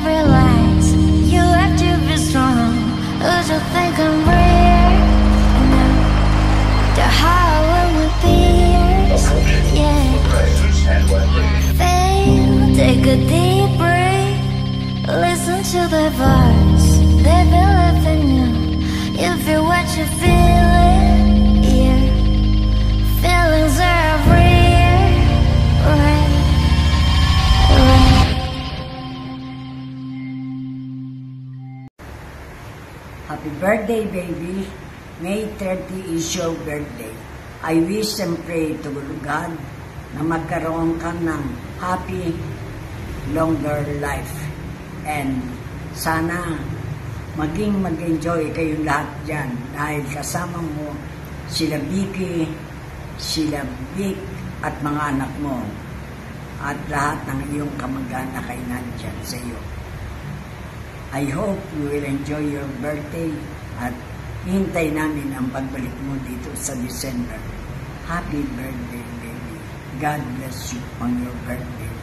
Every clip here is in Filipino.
relax. You have to be strong. Would you think I'm rare? No. The heart with fears. Yeah. Feel, take a deep breath. Listen to the voice. They believe in you. You feel what you feel. Yeah. Feelings are real. Right. Happy birthday, baby. May 30 is your birthday. I wish and pray to God na magkaroon ka ng happy, longer life. And sana mag-enjoy kayong lahat dyan dahil kasama mo sila Vicky, sila Vic at mga anak mo at lahat ng iyong kamag-anak ay nandyan sa iyo. I hope you will enjoy your birthday at hintay namin ang pagbalik mo dito sa December. Happy birthday, baby. God bless you on your birthday.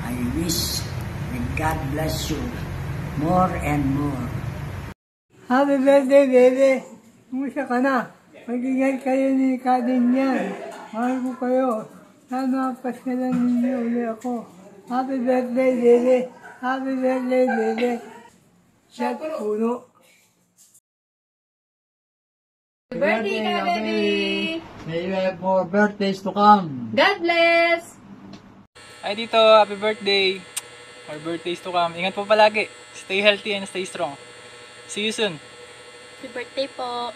I wish that God bless you more and more. Happy birthday, baby! Kumusta ka na? Mag-ingat kayo ni Kadin yan. Mahal ko kayo. Sana pasyalan ninyo uli ako. Happy birthday, baby! Happy birthday, baby! Shot puno. Happy birthday ka, baby! May you have more birthdays to come. God bless! Hi dito, happy birthday! More birthdays to come. Ingat po palagi. Stay healthy and stay strong. See you soon. Happy birthday po.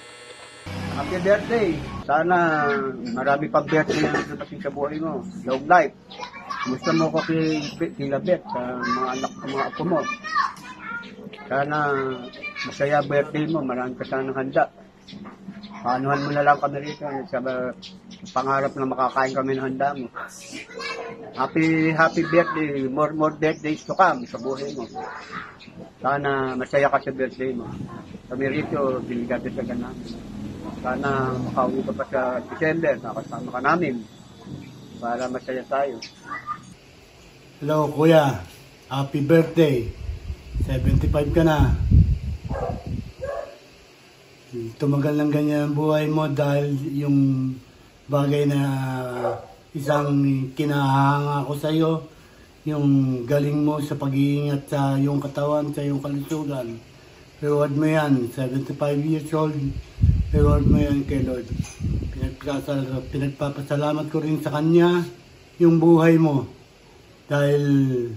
Happy birthday. Sana marami pang birthday na natating sa buhay mo. Long life. Gusto mo ko kila Bet sa mga anak ko, mga apo mo. Sana masaya birthday mo. Marami ka sanang handa. Panuhan mo na lang kami rito sa pangarap na makakain kami ng handa mo. Happy birthday. More birthdays to come sa buhay mo. Sana masaya ka sa birthday mo. Kami rito, binigyan kita ka namin. Sana makauwi ka pa sa December, nakasama ka namin para masaya tayo. Hello kuya, happy birthday. 75 ka na. Tumagal ng ganyan ang buhay mo dahil yung bagay na isang kinahanga ko sa iyo, yung galing mo sa pag-iingat sa iyong katawan, sa iyong kalusugan. Reward mo yan, 75 years old, reward mo yan kay Lord. Pinagpapasalamat ko rin sa Kanya yung buhay mo. Dahil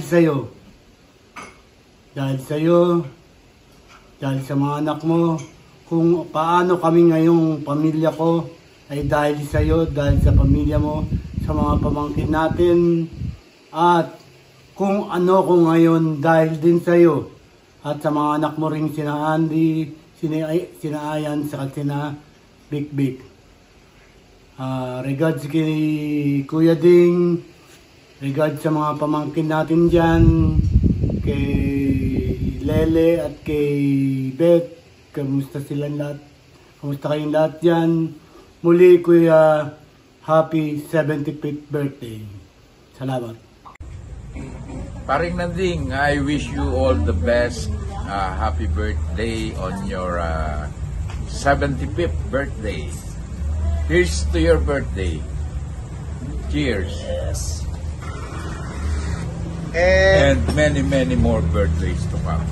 sa'yo. Dahil sa mga anak mo, kung paano kami ngayong pamilya ko, ay dahil sa'yo, dahil sa pamilya mo, sa mga pamangkin natin, at kung ano ko ngayon dahil din sa iyo at sa mga anak mo ring sina Andy, sina Ayan, saka sina Big. Regards kay Kuya Ding, regards sa mga pamangkin natin dyan, kay Lele at kay Beth, kamusta silang lahat? Kamusta kayong lahat dyan? Muli Kuya, happy 75th birthday. Salamat. Paring Nanding, I wish you all the best. Happy birthday on your 75th birthday. Here's to your birthday. Cheers. Yes. And many more birthdays to come.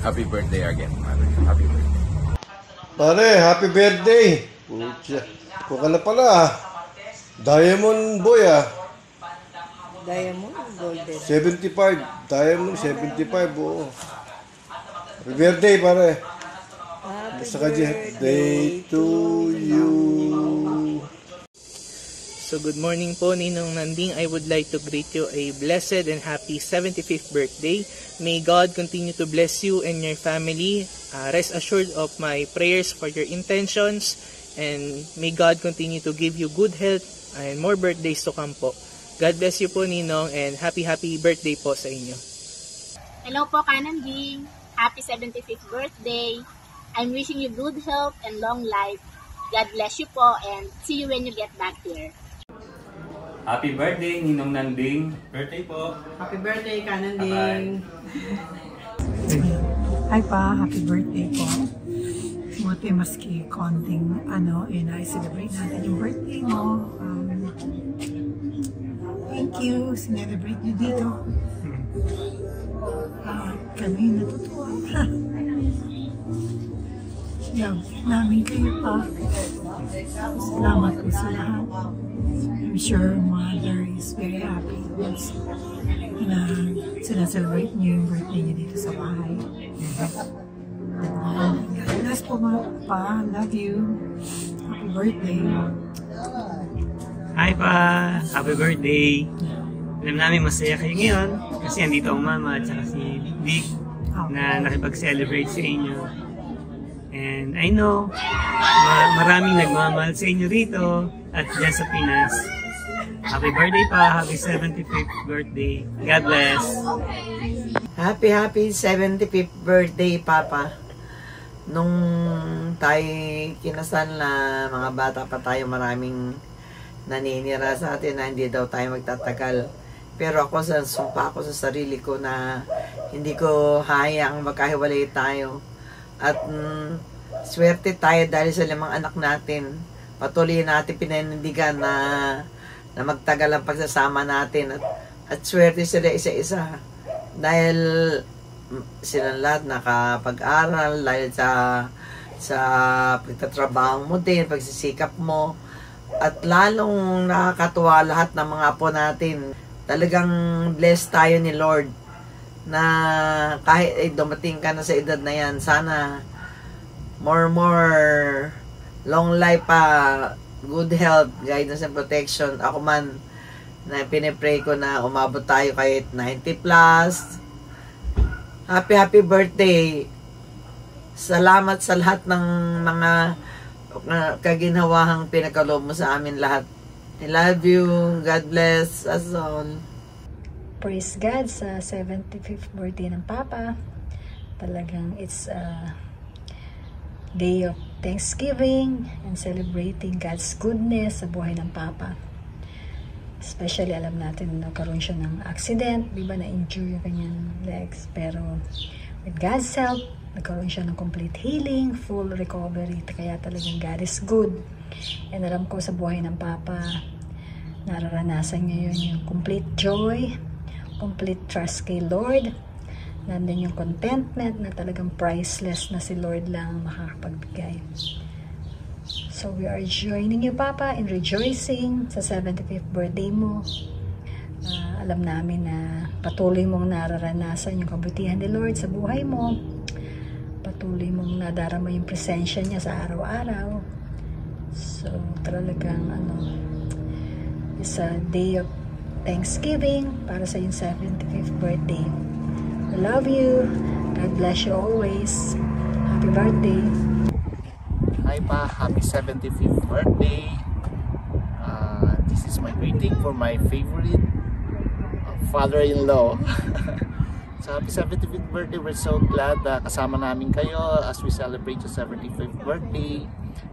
Happy birthday again, Mother. Happy birthday. Pare, happy birthday. Pucha. Kuka na pala. Diamond boy Diamond, golden. 75. Diamond, 75. Oo. Happy birthday, pare. Happy birthday to you. So good morning po, Ninong Nanding. I would like to greet you a blessed and happy 75th birthday. May God continue to bless you and your family. Rest assured of my prayers for your intentions. And may God continue to give you good health and more birthdays to come po. God bless you po, Ninong, and happy birthday po sa inyo. Hello po, Kananding. Happy 75th birthday. I'm wishing you good health and long life. God bless you po and see you when you get back here. Happy birthday, Ninong Nanding. Birthday po. Happy birthday, Kananding. Hi pa, happy birthday po. Buti maski konting i-celebrate natin yung birthday mo. Thank you, sinelebrate nyo dito. Kami natutuwa. Namin kayo pa. Salamat po sa lahat. I'm sure Mother is very happy na sinaselebrate niyo yung birthday niya dito sa bahay. God bless po mga pa. Love you. Happy birthday. Hi pa! Happy birthday! Alam namin masaya kayo ngayon kasi andito ang mama at saka si Big na nakipag-celebrate sa inyo. And I know maraming nagmamahal sa inyo rito at dyan sa Pinas. Happy birthday pa! Happy 75th birthday! God bless! Happy 75th birthday, Papa. Nung tayo kinasal na mga bata pa tayo, maraming naninira sa atin na hindi daw tayo magtatagal. Pero ako, sumpa ako sa sarili ko na hindi ko hayang magkahiwalay tayo. At swerte tayo dahil sa 5 anak natin. Patuloy natin pinanindigan na magtagal ang pagsasama natin. At swerte sila isa-isa. Dahil silang lahat nakapag-aral dahil sa pagtatrabaho mo din, pagsisikap mo. At lalong nakakatuwa lahat ng mga apo natin. Talagang blessed tayo ni Lord na kahit dumating ka na sa edad na yan, sana more long life pa, good health, guidance and protection. Ako man, na pinipray ko na umabot tayo kahit 90 plus. Happy birthday. Salamat sa lahat ng mga kaginhawahang pinagkaloob mo sa amin lahat. I love you. God bless us all. Praise God sa 75th birthday ng Papa. Talagang it's a day of Thanksgiving and celebrating God's goodness sa buhay ng Papa. Especially alam natin na nagkaroon siya ng accident, di ba, na-injure yung kanyang legs. Pero with God's help, nagkaroon siya ng complete healing, full recovery. Kaya talagang God is good. And alam ko sa buhay ng Papa, nararanasan niya yun yung complete joy, complete trust kay Lord. Nandun yung contentment na talagang priceless na si Lord lang makakapagbigay. So we are joining you, Papa, in rejoicing sa 75th birthday mo. Alam namin na patuloy mong nararanasan yung kabutihan ni Lord sa buhay mo. Patuloy mong nadarama yung presensya niya sa araw-araw. So talagang it's a day of Thanksgiving para sa yung 75th birthday. I love you. God bless you always. Happy birthday. Hi pa, happy 75th birthday. This is my greeting for my favorite father-in-law. So happy 75th birthday. We're so glad na kasama namin kayo as we celebrate your 75th birthday.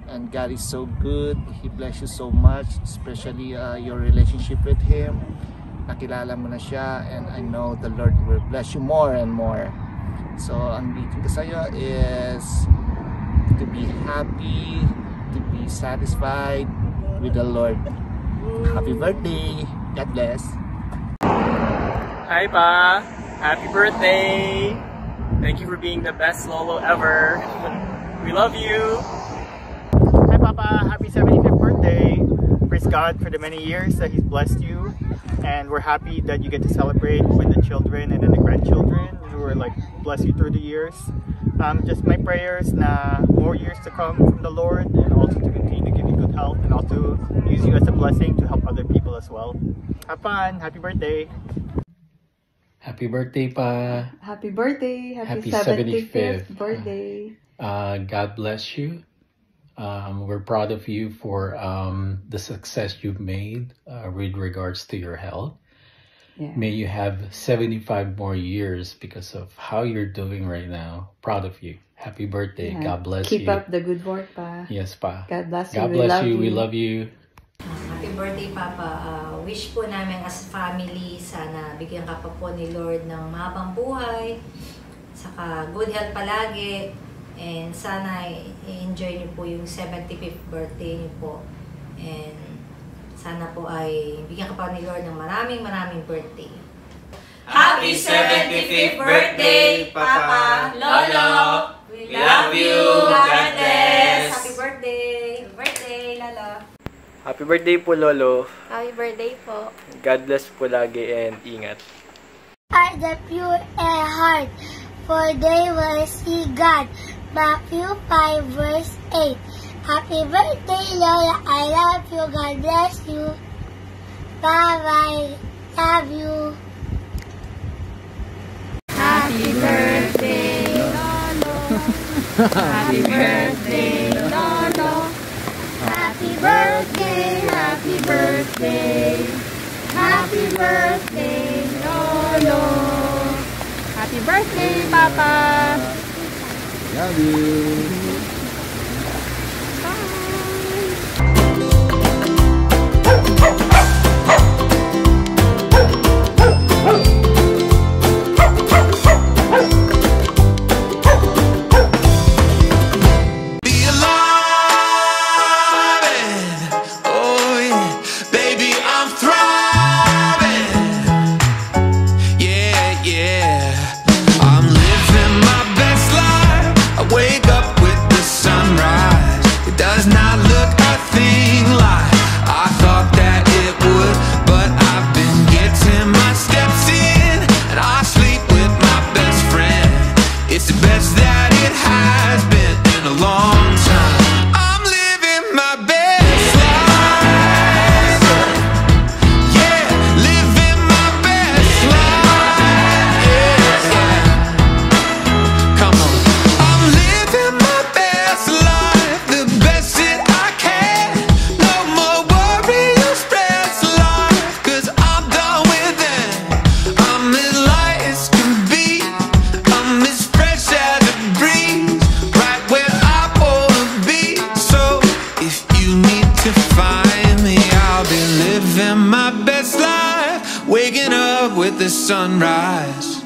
And God is so good. He bless you so much, especially your relationship with Him. Nakilala mo na siya, and I know the Lord will bless you more and more. So ang greeting ko sa'yo is to be happy, to be satisfied with the Lord. Happy birthday! God bless! Hi Pa! Happy birthday! Thank you for being the best lolo ever. We love you! Hi Papa! Happy 75th birthday! Praise God for the many years that He's blessed you. And we're happy that you get to celebrate with the children and then the grandchildren who were bless you through the years. Just my prayers na more years to come from the Lord, and also to continue to give you good health and also use you as a blessing to help other people as well. Have fun! Happy birthday! Happy birthday pa! Happy birthday! Happy 75th birthday! God bless you. We're proud of you for the success you've made with regards to your health. Yeah. May you have 75 more years because of how you're doing right now. Proud of you. Happy birthday. God bless you. Keep up the good work, Pa. Yes, Pa. God bless you. God bless you. We love you. Happy birthday, Papa. Wish po namin as family, sana bigyan ka pa po ni Lord ng mahabang buhay, saka good health palagi, and sana i-enjoy niyo po yung 75th birthday niyo po. And sana po ay bigyan ka pa ni Lord ng maraming birthday. Happy 75th birthday, Papa, Lolo! We love you! God bless! Happy birthday! Happy birthday, Lolo! Happy birthday po, Lolo. Happy birthday po. God bless po lagi and ingat. Are the pure in heart, for they will see God. Matthew 5 verse 8. Happy birthday, Lola. I love you. God bless you. Bye-bye. Love you. Happy birthday, Lolo. Happy birthday, Lolo. Happy birthday, happy birthday. Happy birthday, Lolo. Happy birthday, Papa. Love you. Sunrise,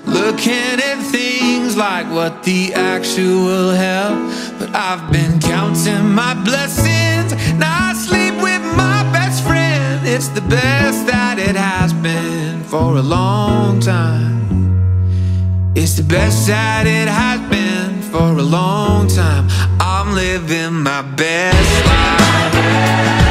looking at things like what the actual hell. But I've been counting my blessings. Now I sleep with my best friend. It's the best that it has been for a long time. It's the best that it has been for a long time. I'm living my best life.